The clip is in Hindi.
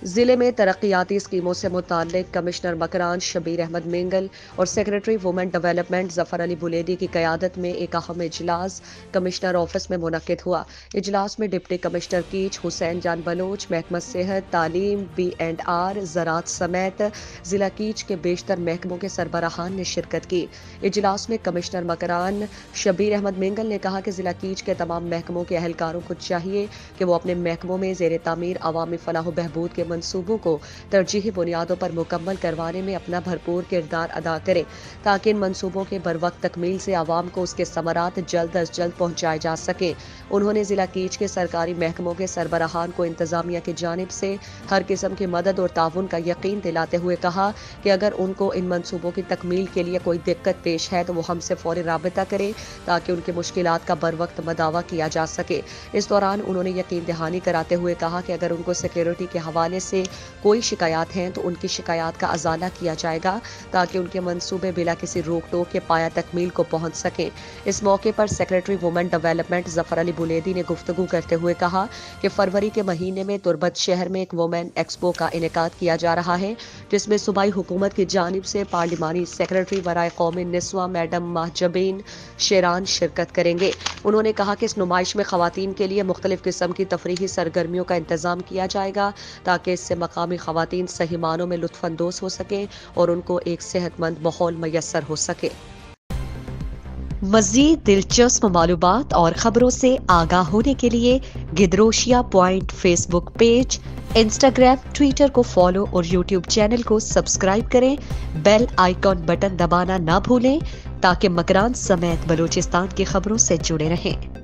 जिले में तरक्याती स्कीमों से मुताल्लिक कमिश्नर मकरान शबीर अहमद मेंगल और secretary women development Zafar Ali Buledi की क़यादत में एक अहम इजलास कमिश्नर ऑफिस में मुनक्किद हुआ। इजलास में डिप्टी कमिश्नर कीच हुसैन जान बलोच, महकमा सेहत, तालीम, B&R, ज़राअत समेत जिला कीच के बेशतर महकमों के सरबराहान ने शिरकत की। इजलास में कमिश्नर मकरान शबीर अहमद मेंगल ने कहा कि जिला कीच के तमाम महकमों के अहलकारों को चाहिए कि वो अपने महकमों में ज़ेर तामीर अवामी फलाह बहबूद के मंसूबों को तरजीही बुनियादों पर मुकम्मल करवाने में अपना भरपूर किरदार अदा करें, ताकि इन मंसूबों के बरवक्त तकमील से आवाम को उसके समरात जल्द अज जल्द पहुँचाए जा सके। उन्होंने जिला कीच के सरकारी महकमों के सरबराहान को इंतजामिया की जानिब से हर किस्म की मदद और ताउन का यकीन दिलाते हुए कहा कि अगर उनको इन मंसूबों की तकमील के लिए कोई दिक्कत पेश है तो वो हमसे फौरी राबिता करें, ताकि उनकी मुश्किलात का बर वक्त मदावा किया जा सके। इस दौरान उन्होंने यकीन दहानी कराते हुए कहा कि अगर उनको सिक्योरिटी के हवाले से कोई शिकायत हैं तो उनकी शिकायत का अजाला किया जाएगा, ताकि उनके मंसूबे बिला किसी रोक टोक के पाया तकमील को पहुंच सकें। इस मौके पर secretary women development Zafar Ali Buledi ने गुफ्तगू करते हुए कहा कि फरवरी के महीने में तुरबत शहर में एक वुमेन एक्सपो का इनेकाद किया जा रहा है, जिसमें सूबाई हुकूमत की जानिब से पार्लिमानी सेक्रेटरी वराए कौमी निस्वा मैडम महजबीन शेरान शिरकत करेंगे। उन्होंने कहा कि इस नुमाइश में खवातीन के लिए मुख्तलिफ किस्म की तफरीही सरगर्मियों का इंतजाम किया जाएगा, ताकि इससे मकामी खवातीन सही मानों में लुत्फानंदोज हो सकें और उनको एक सेहतमंद माहौल मैसर हो सके। मज़ीद दिलचस्प मालूमात और खबरों से आगाह होने के लिए Gedrosia point Facebook page, Instagram, Twitter को फॉलो और यूट्यूब चैनल को सब्सक्राइब करें। बेल आइकॉन बटन दबाना ना भूलें, ताकि मकरान समेत बलूचिस्तान की खबरों से जुड़े रहें।